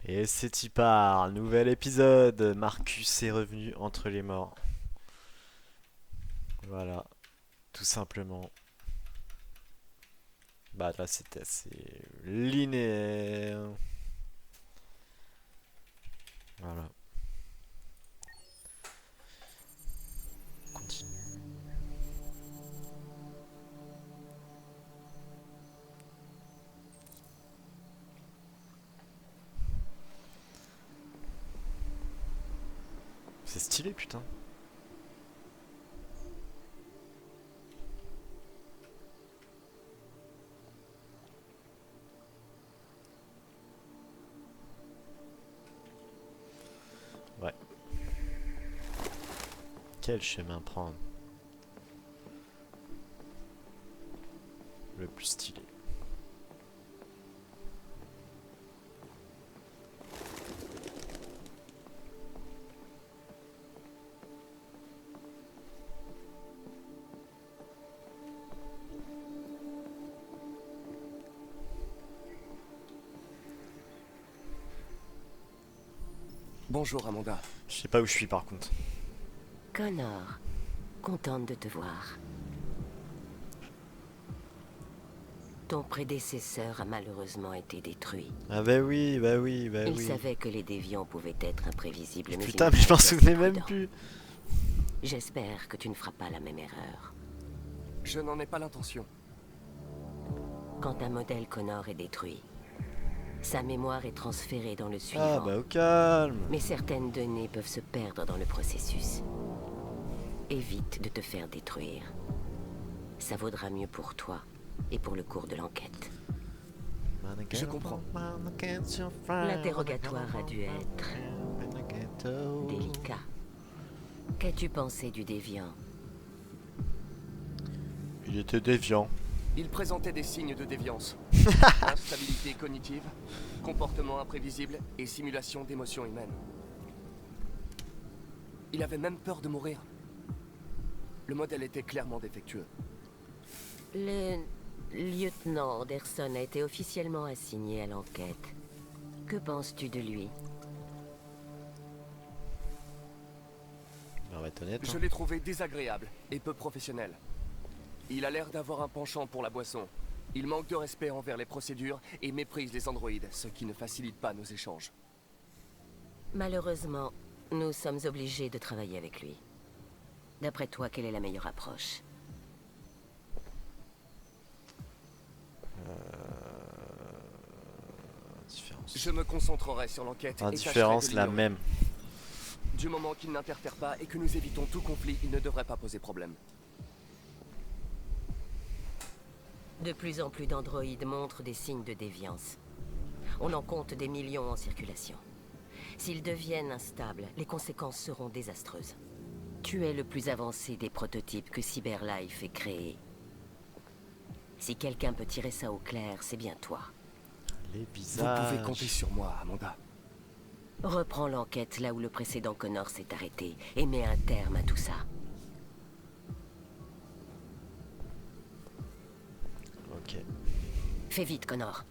Et c'est y part, nouvel épisode. Marcus est revenu entre les morts. Voilà, tout simplement. Bah là c'était assez linéaire. Voilà, continue. C'est stylé putain. Ouais. Quel chemin prendre? Le plus stylé. Bonjour Amanda. Je sais pas où je suis par contre. Connor, contente de te voir. Ton prédécesseur a malheureusement été détruit. Ah bah oui, bah oui, bah Il oui. savait que les déviants pouvaient être imprévisibles, mais Putain, il mais je m'en était assez souvenais même prudent. plus. J'espère que tu ne feras pas la même erreur. Je n'en ai pas l'intention. Quand un modèle Connor est détruit, sa mémoire est transférée dans le Ah suivant. bah au calme. Mais certaines données peuvent se perdre dans le processus. Évite de te faire détruire. Ça vaudra mieux pour toi et pour le cours de l'enquête. Je comprends. L'interrogatoire a dû être délicat. Qu'as-tu pensé du déviant? Il était déviant. Il présentait des signes de déviance. Instabilité cognitive, comportement imprévisible et simulation d'émotions humaines. Il avait même peur de mourir. Le modèle était clairement défectueux. Le lieutenant Anderson a été officiellement assigné à l'enquête. Que penses-tu de lui? On va être honnête. Je l'ai trouvé désagréable et peu professionnel. Il a l'air d'avoir un penchant pour la boisson. Il manque de respect envers les procédures et méprise les androïdes, ce qui ne facilite pas nos échanges. Malheureusement, nous sommes obligés de travailler avec lui. D'après toi, quelle est la meilleure approche? Différence. Je me concentrerai sur l'enquête et Indifférence tâcherai de la l'ignorer. même. Du moment qu'il n'interfère pas et que nous évitons tout conflit, il ne devrait pas poser problème. De plus en plus d'androïdes montrent des signes de déviance. On en compte des millions en circulation. S'ils deviennent instables, les conséquences seront désastreuses. Tu es le plus avancé des prototypes que CyberLife ait créé. Si quelqu'un peut tirer ça au clair, c'est bien toi. Les Vous visages. pouvez compter sur moi, Amanda. Reprends l'enquête là où le précédent Connor s'est arrêté et mets un terme à tout ça. Ok. Fais vite, Connor.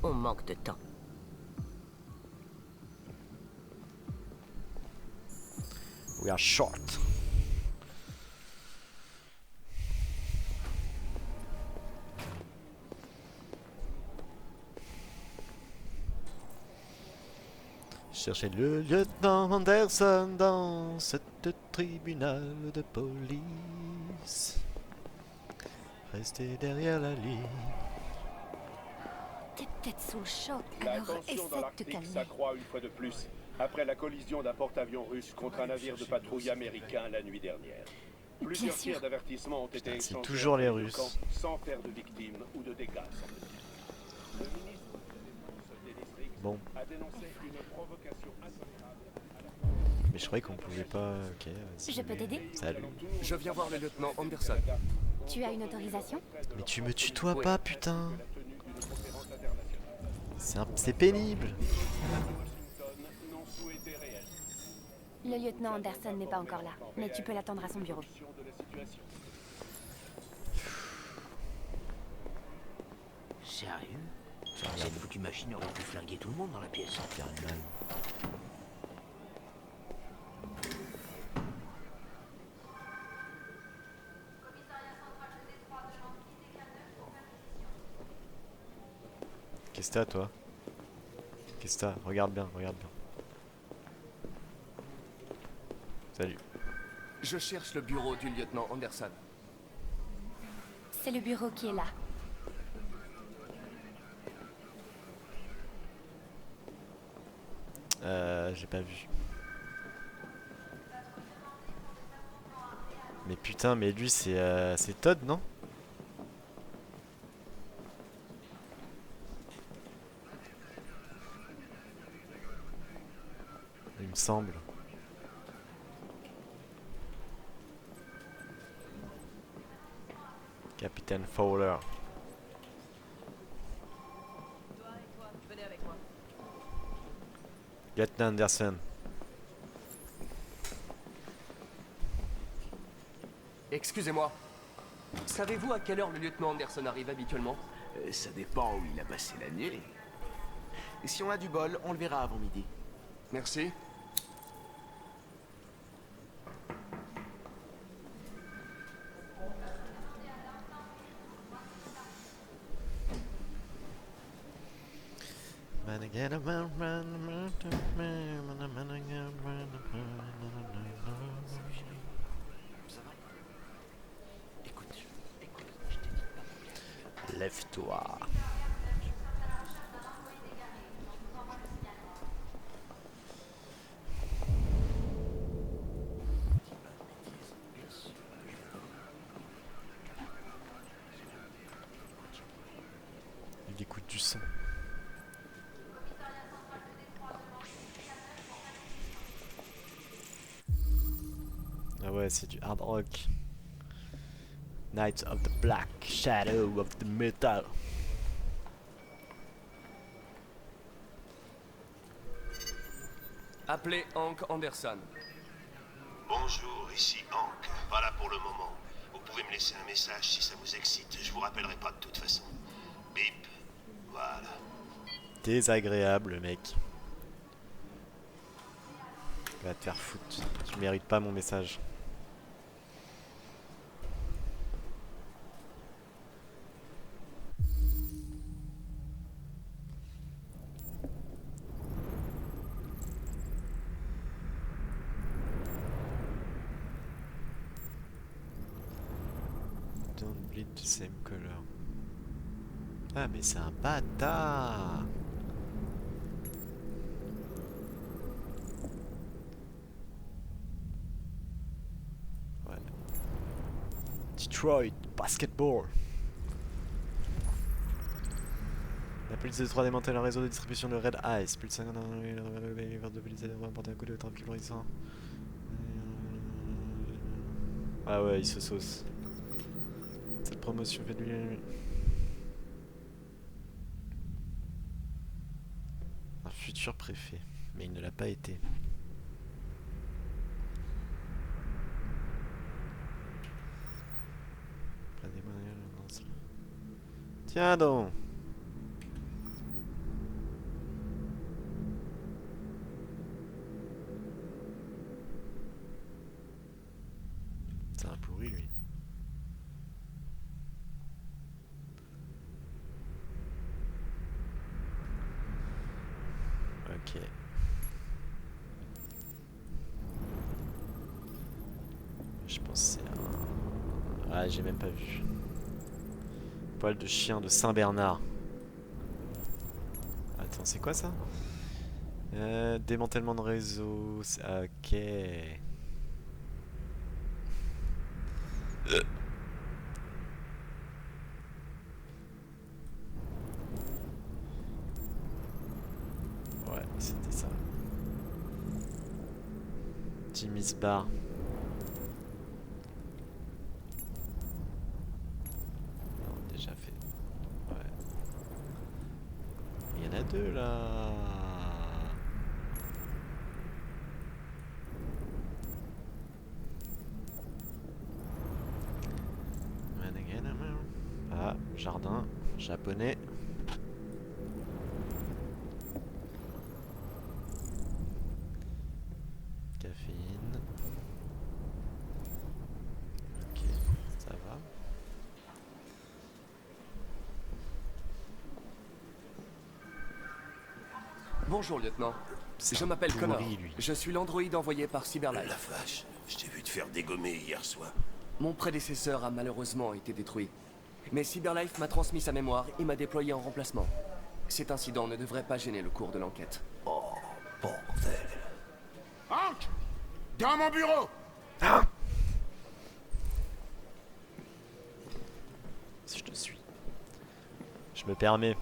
On manque de temps. We are short. Cherchez le lieutenant Anderson dans cette tribunal de police. Restez derrière la ligne. T'es peut-être sous le choc, La alors tension essaie dans de te l'Arctique calmer. s'accroît une fois de plus, après la collision d'un porte-avions russe contre un navire de patrouille américain la nuit dernière. Plusieurs sûr. tirs d'avertissement ont été Putain, c'est échangés toujours les entre deux Russes. camps, sans faire de victimes ou de dégâts, semble-t-il. Le ministre de la Défense Dennis Riggs Bon, a dénoncé une provocation intolérable. mais je croyais qu'on pouvait pas. Ok, vas-y. Je peux t'aider? Salut. Je viens voir le lieutenant Anderson. Tu as une autorisation? Mais tu me tutoies Oui. pas, putain. La tenue d'une conférence internationale. C'est pénible. Washington n'ont souhaité réagir. Le lieutenant Anderson n'est pas encore là, mais tu peux l'attendre à son bureau. De la situation. Sérieux? Cette foutue machine aurait pu flinguer tout le monde dans la pièce. Faire mal. Qu'est-ce que t'as, toi? Qu'est-ce que t'as? Regarde bien, regarde bien. Salut. Je cherche le bureau du lieutenant Anderson. C'est le bureau qui est là. J'ai pas vu. Mais putain, mais lui c'est Todd, non? Il me semble. Capitaine Fowler. Lieutenant Anderson. Excusez-moi. Savez-vous à quelle heure le lieutenant Anderson arrive habituellement? Ça dépend où il a passé la nuit. Et si on a du bol, on le verra avant midi. Merci. Écoute, je t'ai dit. Lève-toi. Il écoute du son. Ah ouais, c'est du hard rock. Knights of the Black Shadow of the Metal. Appelez Hank Anderson. Bonjour, ici Hank. Pas là pour le moment. Vous pouvez me laisser un message si ça vous excite. Je vous rappellerai pas de toute façon. Bip. Voilà. Désagréable, le mec. Va te faire foutre. Tu mérites pas mon message. Don't bleed the same color. Ah mais c'est un bâtard. Ouais. Detroit Basketball. La police de Détroit démantèle un réseau de distribution de Red Ice. Plus de 50 ans de police a porté un coup de trafic florissant. Ah ouais, il se sauce. Cette promotion fait de lui un futur préfet, mais il ne l'a pas été. Tiens donc. C'est un pourri lui. Ok. Je pense que c'est un... Ah, j'ai même pas vu. Poil de chien de Saint-Bernard. Attends, c'est quoi ça? Démantèlement de réseau. Ok. Ouais, c'était ça. Jimmy's Bar. Non, déjà fait. Ouais. Il y en a deux là. Ah, jardin japonais. Bonjour, lieutenant. C'est Je un m'appelle pourri, Connor. lui. Je suis l'androïde envoyé par La Cyberlife. vache, je t'ai vu te faire dégommer hier soir. Mon prédécesseur a malheureusement été détruit. Mais Cyberlife m'a transmis sa mémoire et m'a déployé en remplacement. Cet incident ne devrait pas gêner le cours de l'enquête. Oh, bordel. Hank! Dans mon bureau! Si je te suis. Je me permets.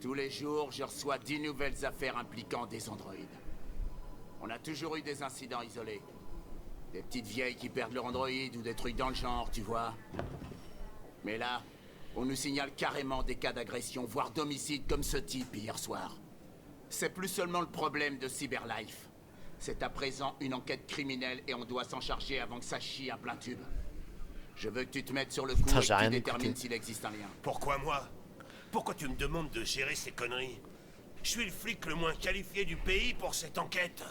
Tous les jours, je reçois 10 nouvelles affaires impliquant des androïdes. On a toujours eu des incidents isolés. Des petites vieilles qui perdent leur androïde ou des trucs dans le genre, tu vois. Mais là, on nous signale carrément des cas d'agression, voire d'homicide comme ce type hier soir. C'est plus seulement le problème de Cyberlife. C'est à présent une enquête criminelle et on doit s'en charger avant que ça chie à plein tube. Je veux que tu te mettes sur le coup Putain, et j'ai que tu rien détermines écouté. s'il existe un lien. Pourquoi moi? Pourquoi tu me demandes de gérer ces conneries? Je suis le flic le moins qualifié du pays pour cette enquête.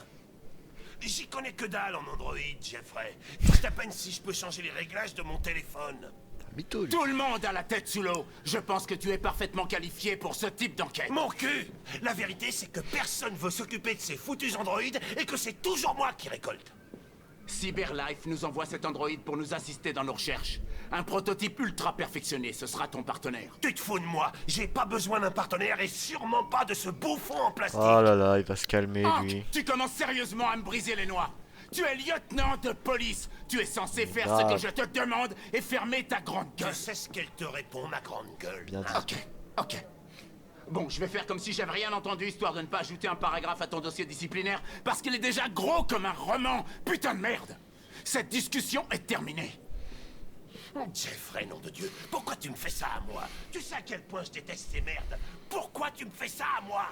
J'y connais que dalle en Android, Jeffrey. C'est à peine si je peux changer les réglages de mon téléphone. Mytho, lui. Tout le monde a la tête sous l'eau. Je pense que tu es parfaitement qualifié pour ce type d'enquête. Mon cul! La vérité, c'est que personne veut s'occuper de ces foutus androïdes et que c'est toujours moi qui récolte. Cyberlife nous envoie cet androïde pour nous assister dans nos recherches. Un prototype ultra perfectionné, ce sera ton partenaire. Tu te fous de moi? J'ai pas besoin d'un partenaire et sûrement pas de ce bouffon en plastique. Oh là là, il va se calmer, Hank, lui. tu commences sérieusement à me briser les noix. Tu es lieutenant de police. Tu es censé faire ce Grave. que je te demande et fermer ta grande Je gueule. sais ce qu'elle te répond, ma grande gueule. Bien dit. Ok, ok. Bon, je vais faire comme si j'avais rien entendu, histoire de ne pas ajouter un paragraphe à ton dossier disciplinaire, parce qu'il est déjà gros comme un roman. Putain de merde. Cette discussion est terminée. Jeffrey, nom de Dieu, pourquoi tu me fais ça à moi? Tu sais à quel point je déteste ces merdes. Pourquoi tu me fais ça à moi?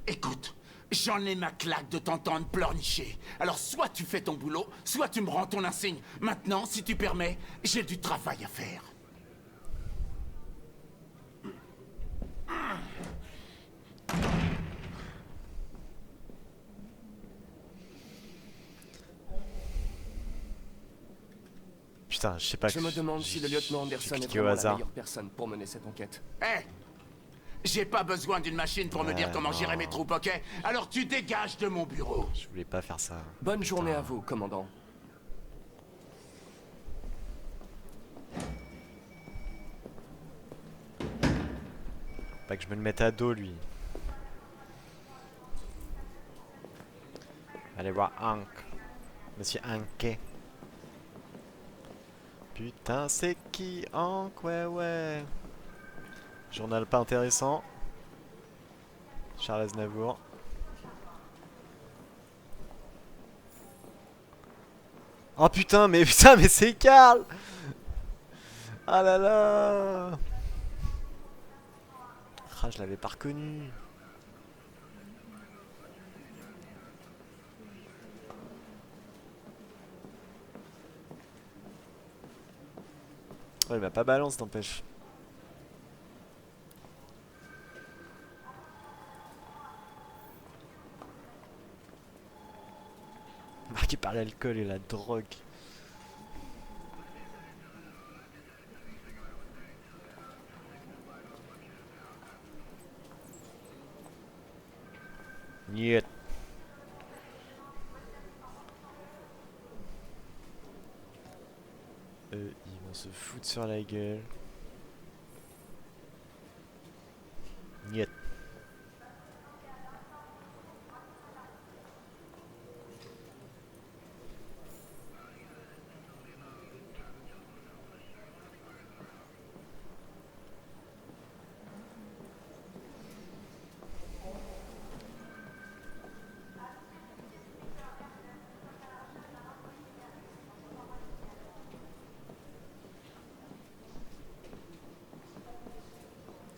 Écoute, j'en ai ma claque de t'entendre pleurnicher. Alors soit tu fais ton boulot, soit tu me rends ton insigne. Maintenant, si tu permets, j'ai du travail à faire. Putain, je sais pas. Je me demande si le lieutenant j'ai Anderson est cliqué au vraiment la hasard. meilleure personne pour mener cette enquête. Hé, j'ai pas besoin d'une machine pour me dire comment non. gérer mes troupes, ok? Alors tu dégages de mon bureau. Je voulais pas faire ça. Bonne journée à vous, commandant. Pas que je me le mette à dos, lui. Allez voir Hank. Monsieur Hanke. Putain, c'est qui Hank? Ouais, ouais. Journal pas intéressant. Charles Aznavour. Oh putain, mais c'est Karl! Ah là là! Ah, je l'avais pas reconnu. Oh, il m'a pas balance, t'empêche. Marqué par l'alcool et la drogue. Niet. Ils vont se foutre sur la gueule. Niet.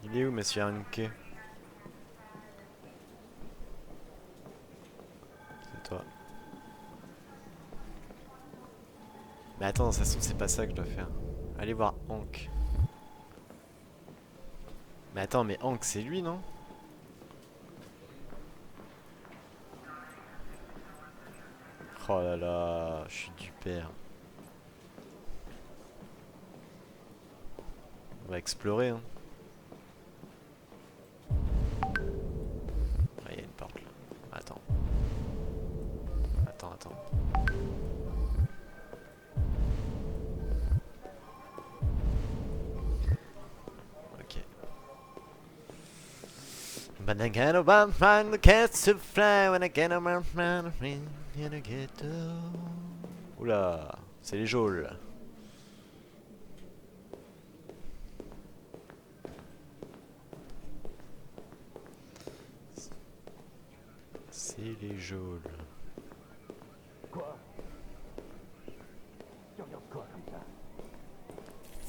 Il est où, monsieur Hanke? C'est toi. Mais attends, ça se trouve, c'est pas ça que je dois faire. Allez voir Hank. Mais attends, mais Hank, c'est lui, non? Oh là là, je suis du père. On va explorer, hein. Ah, il y a une porte là. Attends. Attends. Ok. But I get around, find the cats to fly when I get around, in a ghetto. Oula, c'est les geôles. C'est les geôles.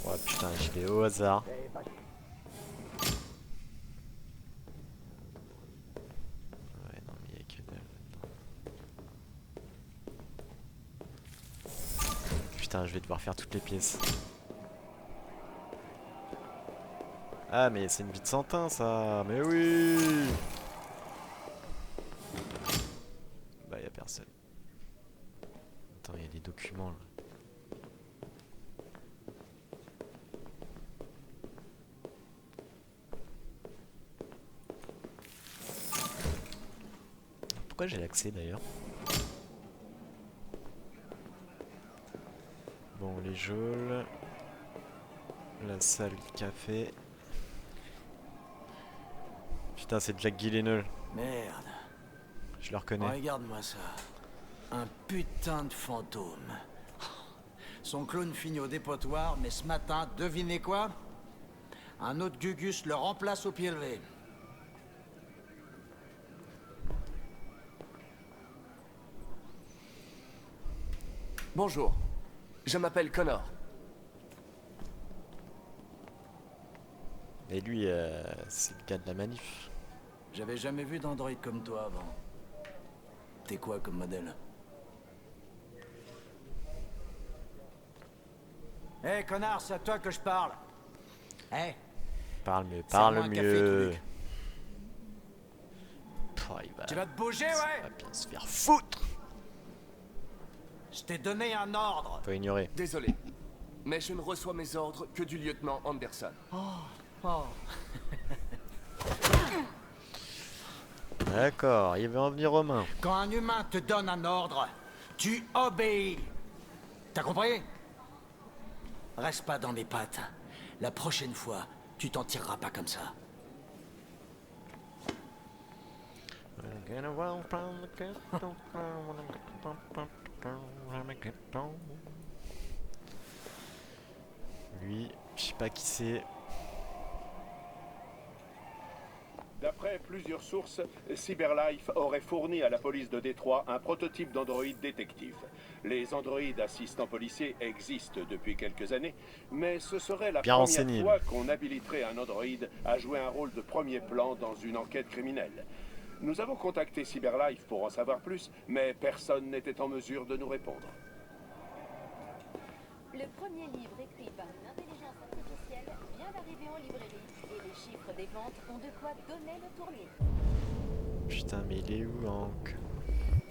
Oh putain, j'y vais au hasard. Ouais, non, mais il y a que dalle là-dedans. Putain, je vais devoir faire toutes les pièces. Ah, mais c'est une vie de Santin, ça. Mais oui. Bah, y a personne. Attends, il y a des documents là. Pourquoi j'ai l'accès d'ailleurs? Bon, les geôles. La salle café. Putain, c'est Jack Gyllenhaal. Merde. Je le reconnais. Regarde-moi ça. Un putain de fantôme. Son clone finit au dépotoir, mais ce matin, devinez quoi? Un autre Gugus le remplace au pied levé. Bonjour. Je m'appelle Connor. Et lui, c'est le gars de la manif. J'avais jamais vu d'androïde comme toi avant. T'es quoi comme modèle? Hé, connard, c'est à toi que je parle. Hé, Parle mieux, Serre-moi parle un café, mieux. Toulouse. Pouah, il va, tu vas te bouger, il ouais? va bien se faire foutre. Je t'ai donné un ordre. Faut ignorer. Désolé. Mais je ne reçois mes ordres que du lieutenant Anderson. Oh. D'accord, il va en venir aux mains. Quand un humain te donne un ordre, tu obéis. T'as compris? Reste pas dans mes pattes. La prochaine fois, tu t'en tireras pas comme ça. Lui, je sais pas qui c'est. D'après plusieurs sources, Cyberlife aurait fourni à la police de Détroit un prototype d'androïde détective. Les androïdes assistants policiers existent depuis quelques années, mais ce serait la Bien première renseigné, fois qu'on habiliterait un androïde à jouer un rôle de premier plan dans une enquête criminelle. Nous avons contacté Cyberlife pour en savoir plus, mais personne n'était en mesure de nous répondre. Le premier livre écrit par une intelligence artificielle vient d'arriver en librairie et les chiffres des ventes ont de quoi donner le tournis. Putain, mais il est où, Hank?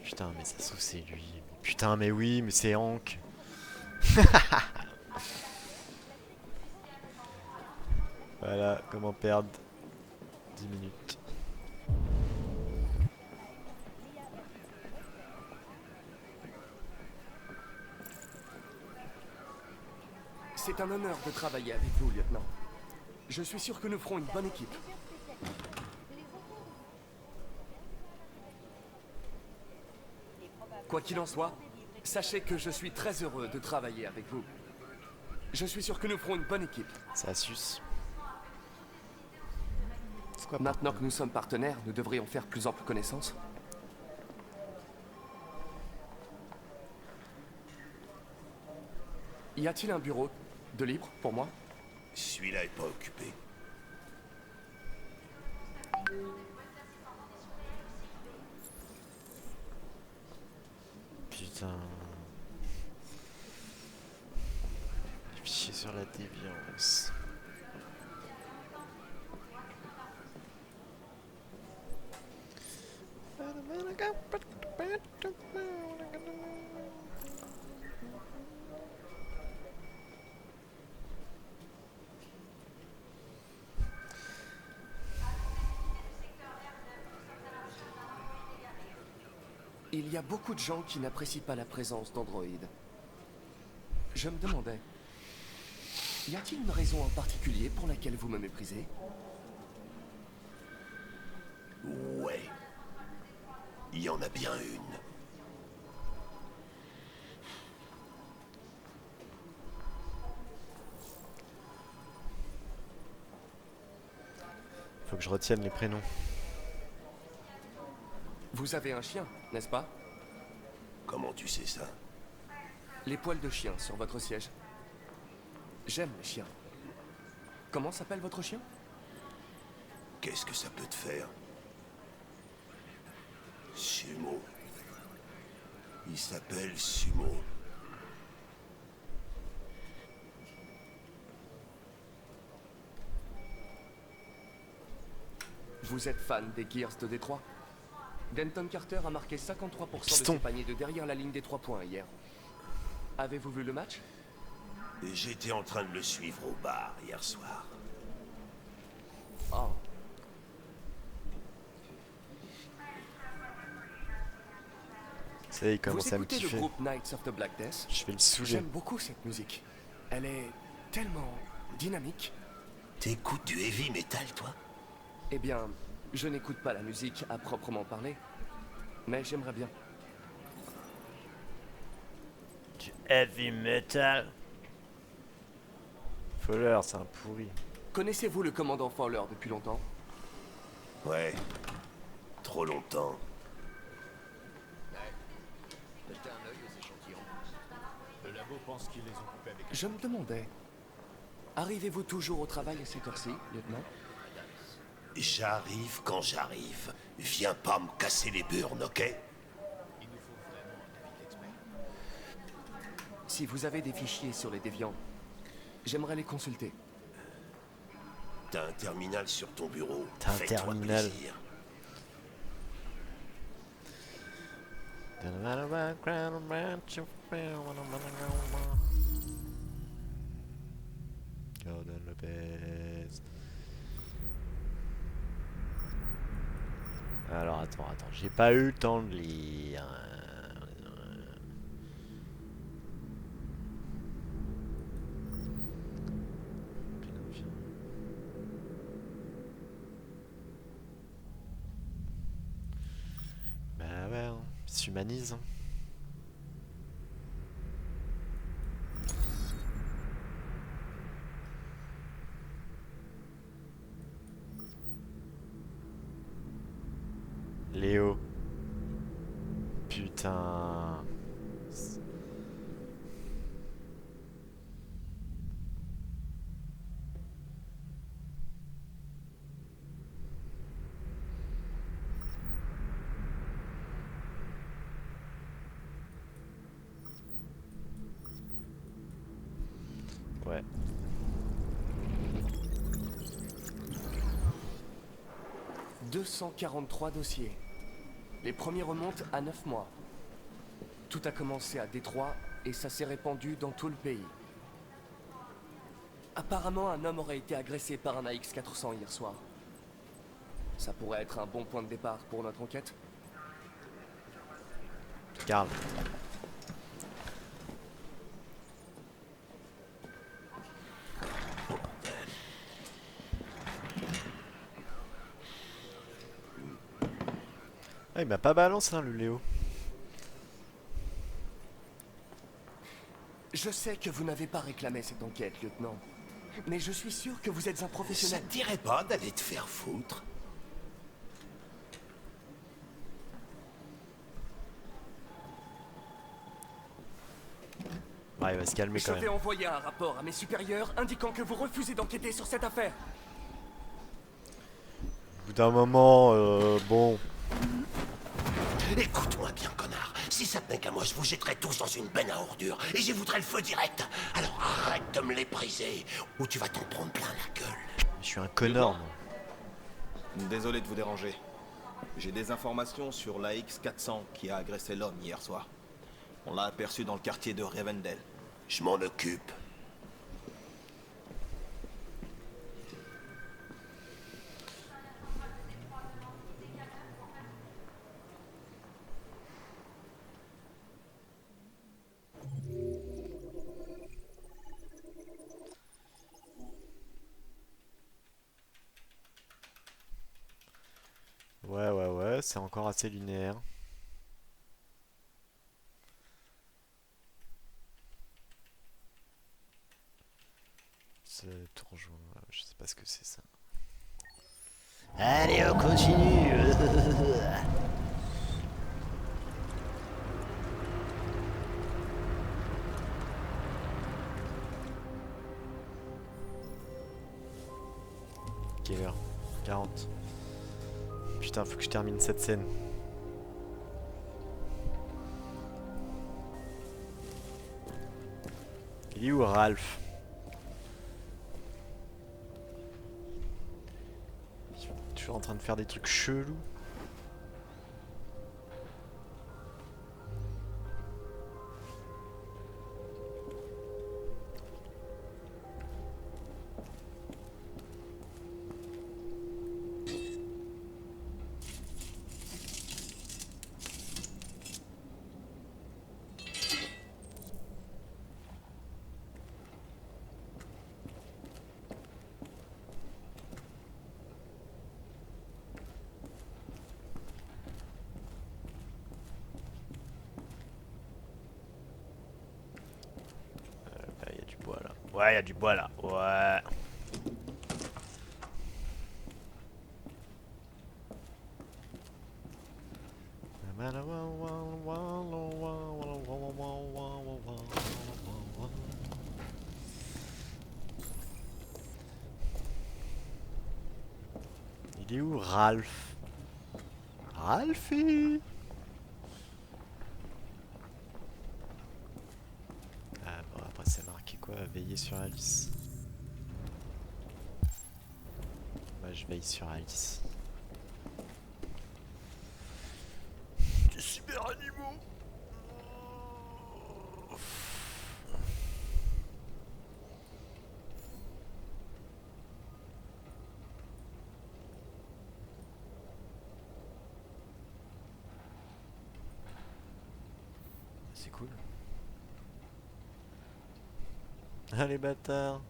Putain, mais ça se trouve, c'est lui. Putain, mais oui, mais c'est Hank. Voilà, comment perdre 10 minutes. C'est un honneur de travailler avec vous, lieutenant. Je suis sûr que nous ferons une bonne équipe. Quoi qu'il en soit, sachez que je suis très heureux de travailler avec vous. Je suis sûr que nous ferons une bonne équipe. Ça suce. Pourquoi pas? Maintenant que nous sommes partenaires, nous devrions faire plus ample connaissance. Y a-t-il un bureau de libre pour moi? Celui-là est pas occupé. Putain. Fichier sur la déviance. y a beaucoup de gens qui n'apprécient pas la présence d'androïdes. Je me demandais, y a-t-il une raison en particulier pour laquelle vous me méprisez? Ouais. Il y en a bien une. Faut que je retienne les prénoms. Vous avez un chien, n'est-ce pas? Comment tu sais ça? Les poils de chien sur votre siège. J'aime les chiens. Comment s'appelle votre chien? Qu'est-ce que ça peut te faire? Sumo. Il s'appelle Sumo. Vous êtes fan des Gears de Détroit? Denton Carter a marqué 53% de Piston. ses paniers de derrière la ligne des 3 points hier. Avez-vous vu le match? J'étais en train de le suivre au bar hier soir. Oh. Ça y est, il Vous commence à me écoutez le kiffer. groupe Knights of the Black Death? Je vais le saouler. J'aime beaucoup cette musique. Elle est tellement dynamique. T'écoutes du heavy metal, toi? Eh bien, je n'écoute pas la musique à proprement parler, mais j'aimerais bien. Du heavy metal. Fowler, c'est un pourri. Connaissez-vous le commandant Fowler depuis longtemps? Ouais. Trop longtemps. Je me demandais, arrivez-vous toujours au travail à cette heure-ci, lieutenant? J'arrive quand j'arrive. Viens pas me casser les burnes, ok? Si vous avez des fichiers sur les déviants, j'aimerais les consulter. T'as un terminal sur ton bureau. T'as un Fais-toi terminal. plaisir. Jordan Lopez. Alors attends, j'ai pas eu le temps de lire. Bah ouais, hein, il s'humanise. Léo. Putain. Ouais. « 243 dossiers. Les premiers remontent à 9 mois. Tout a commencé à Détroit et ça s'est répandu dans tout le pays. Apparemment, un homme aurait été agressé par un AX-400 hier soir. Ça pourrait être un bon point de départ pour notre enquête. Garde. Ah, il m'a pas balancé, hein, le Léo. Je sais que vous n'avez pas réclamé cette enquête, lieutenant. Mais je suis sûr que vous êtes un Ça professionnel. te dirait pas d'aller te faire foutre? Ouais, il va se calmer Je quand vais même. envoyer un rapport à mes supérieurs indiquant que vous refusez d'enquêter sur cette affaire. Au bout d'un moment, bon. Écoute-moi bien, connard. Si ça tenait qu'à moi, je vous jetterais tous dans une benne à ordures et j'y voudrais le feu direct. Alors arrête de me les briser ou tu vas t'en prendre plein la gueule. Je suis un connard, moi. Désolé de vous déranger. J'ai des informations sur l'AX-400 qui a agressé l'homme hier soir. On l'a aperçu dans le quartier de Rivendell. Je m'en occupe. ouais, c'est encore assez linéaire. C'est toujours... Je sais pas ce que c'est ça. Allez, on continue. Quelle heure? 40. Putain, faut que je termine cette scène. Il est où Ralph? Toujours en train de faire des trucs chelous. Il y a du bois là. Ouais, il y a du bois là. Ouais. Il est où Ralph? Ralphie? Ah bon, après c'est marqué quoi? Veiller sur Alice. Ouais, je veille sur Alice. Des super animaux. C'est cool. Allez bâtard.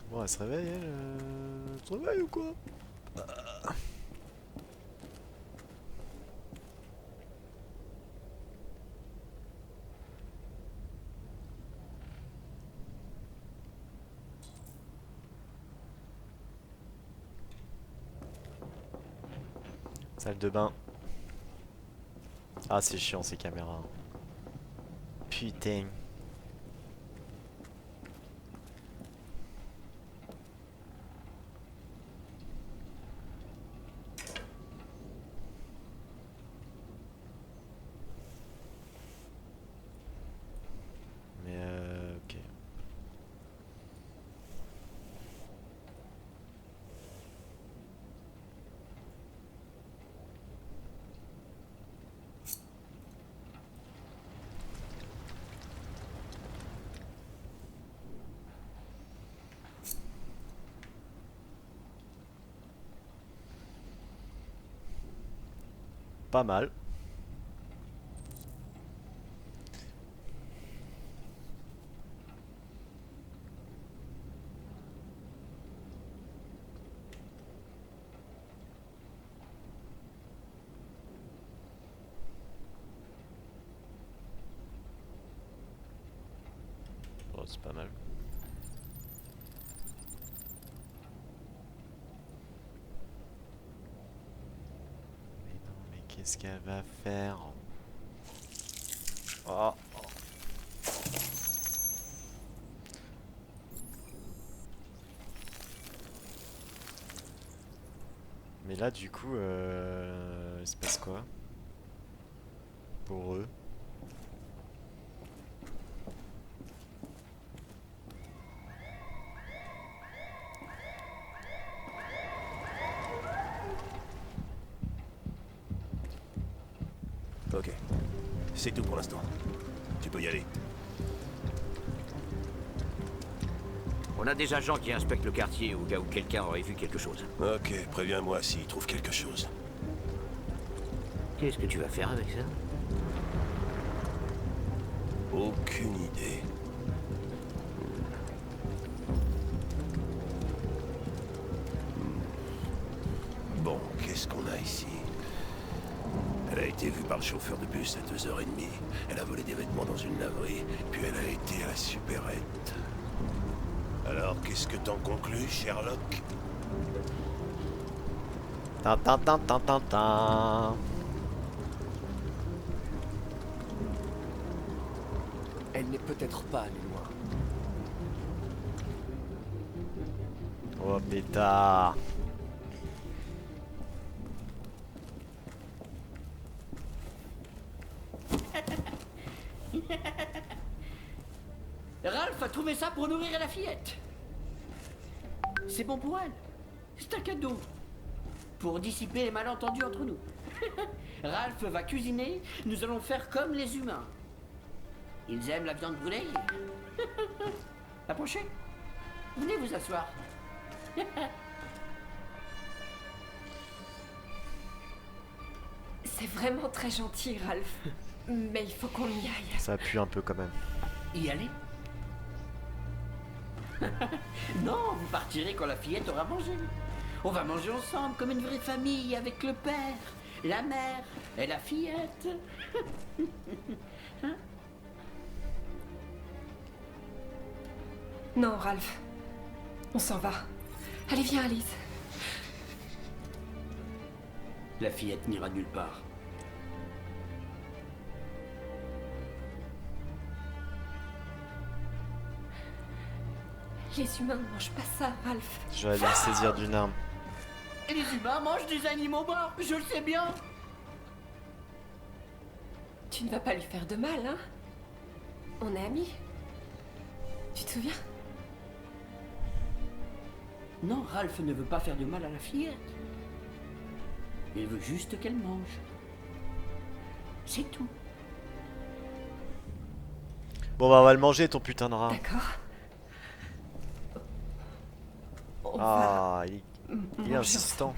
Bon, elle se réveille, elle se réveille ou quoi? Salle de bain. Ah, c'est chiant ces caméras. Putain. Mais ok. Pas mal. Oh, c'est pas mal. Mais non, mais qu'est-ce qu'elle va faire? Oh. Mais là, du coup, il se passe quoi? Pour eux? Ok. C'est tout pour l'instant. Tu peux y aller. On a des agents qui inspectent le quartier au cas où quelqu'un aurait vu quelque chose. Ok, préviens-moi s'il trouve quelque chose. Qu'est-ce que tu vas faire avec ça? Aucune idée. Bon, qu'est-ce qu'on a ici? Elle a été vue par le chauffeur de bus à 2h30. Elle a volé des vêtements dans une laverie, puis elle a été à la supérette. Alors, qu'est-ce que t'en conclus, Sherlock? Tin, tin, tin, tin, tin, tin. Elle n'est peut-être pas allée loin. Oh pétard. Ralph a trouvé ça pour nourrir la fillette. C'est bon pour elle. C'est un cadeau. Pour dissiper les malentendus entre nous. Ralph va cuisiner, nous allons faire comme les humains. Ils aiment la viande brûlée. Approchez. Venez vous asseoir. C'est vraiment très gentil, Ralph. Mais il faut qu'on y aille. Ça pue un peu quand même. Y aller? Non, vous partirez quand la fillette aura mangé. On va manger ensemble comme une vraie famille avec le père, la mère et la fillette. Hein? Non, Ralph. On s'en va. Allez, viens, Alice. La fillette n'ira nulle part. Les humains ne mangent pas ça, Ralph. Je vais aller me saisir d'une arme. Et les humains mangent des animaux morts, je le sais bien. Tu ne vas pas lui faire de mal, hein? On est amis. Tu te souviens? Non, Ralph ne veut pas faire de mal à la fillette. Il veut juste qu'elle mange. C'est tout. Bon bah on va le manger ton putain de rat. D'accord. Ah, il est insistant.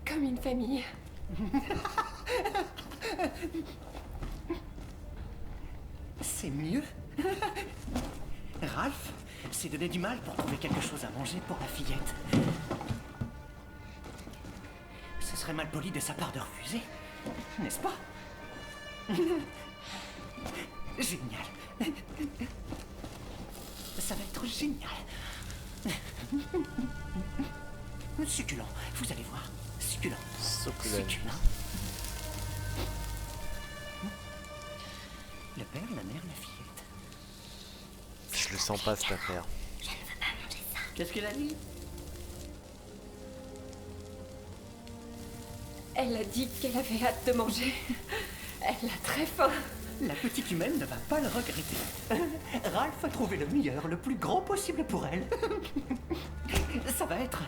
Comme une famille. C'est mieux. Ralph s'est donné du mal pour trouver quelque chose à manger pour la fillette. Ce serait mal poli de sa part de refuser, n'est-ce pas? Génial. Ça va être génial. Succulent, vous allez voir. Succulent. Succulent. Le père, la mère, la fillette. Je le sens pas cette affaire. Qu'est-ce qu'elle a dit? Elle a dit qu'elle avait hâte de manger. Elle a très faim. La petite humaine ne va pas le regretter. Ralph a trouvé le meilleur, le plus grand possible pour elle. Ça va être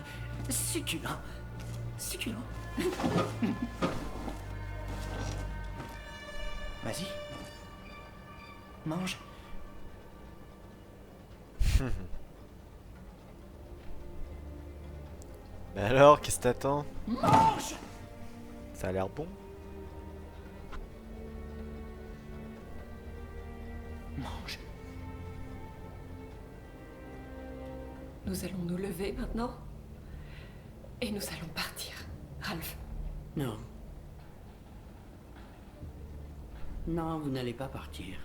succulent. Succulent. Vas-y. Mange. Mais alors, qu'est-ce que t'attends? Mange! Ça a l'air bon. Mange. Nous allons nous lever maintenant. Et nous allons partir, Ralph. Non. Non, vous n'allez pas partir.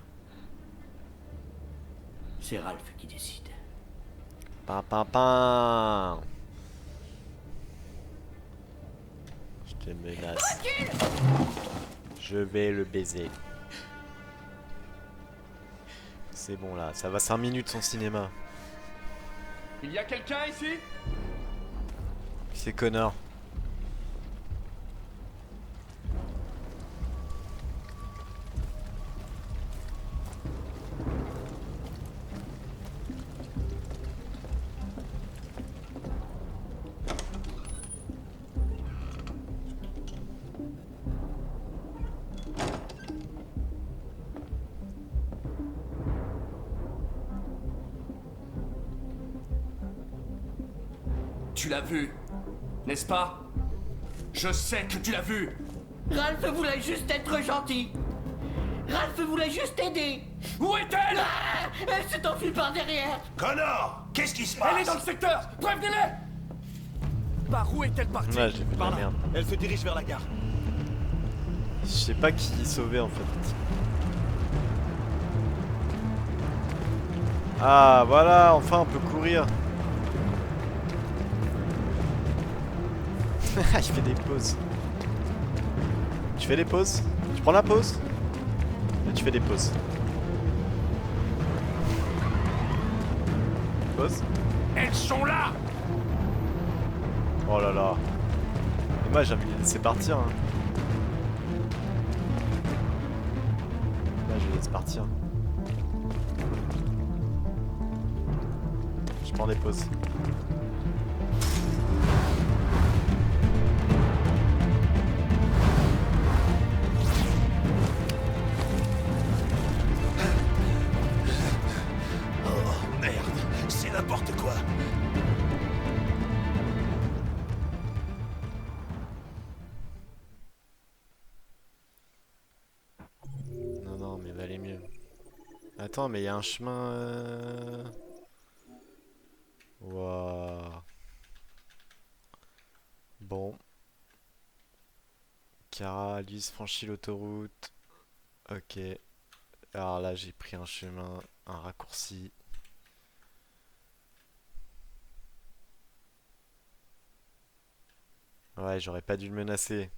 C'est Ralph qui décide. Pam pam pam. Je te menace. Je vais le baiser. C'est bon là, ça va 5 minutes son cinéma. Il y a quelqu'un ici? C'est Connor. Tu l'as vu, n'est-ce pas? Je sais que tu l'as vu. Ralph voulait juste être gentil. Ralph voulait juste aider. Où est-elle? Ah, elle s'est enfuie par derrière. Connor, qu'est-ce qui se passe? Elle est dans le secteur. Prévenez-les. Par où est-elle partie? Ouais, j'ai fait de la merde. Elle se dirige vers la gare. Je sais pas qui sauver en fait. Ah voilà, enfin on peut courir. Il fait des pauses. Tu fais des pauses? Tu prends la pause? Et tu fais des pauses. Pause. Elles sont là. Oh là là. Et moi j'ai envie de les laisser partir. Hein. Là je les laisse partir. Je prends des pauses. Oh merde, c'est n'importe quoi. Non, mais valait mieux. Attends, mais il y a un chemin... Waouh. Bon. Kara, Alice franchit l'autoroute. Ok. Alors là, j'ai pris un chemin, un raccourci. Ouais, j'aurais pas dû le menacer.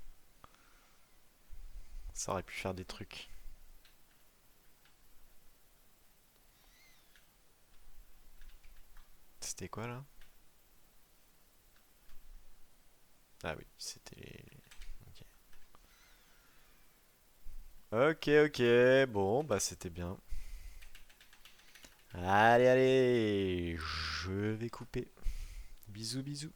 Ça aurait pu faire des trucs. C'était quoi là? Ah oui, c'était... Ok, ok, bon, bah c'était bien. Allez, allez, je vais couper. Bisous, bisous.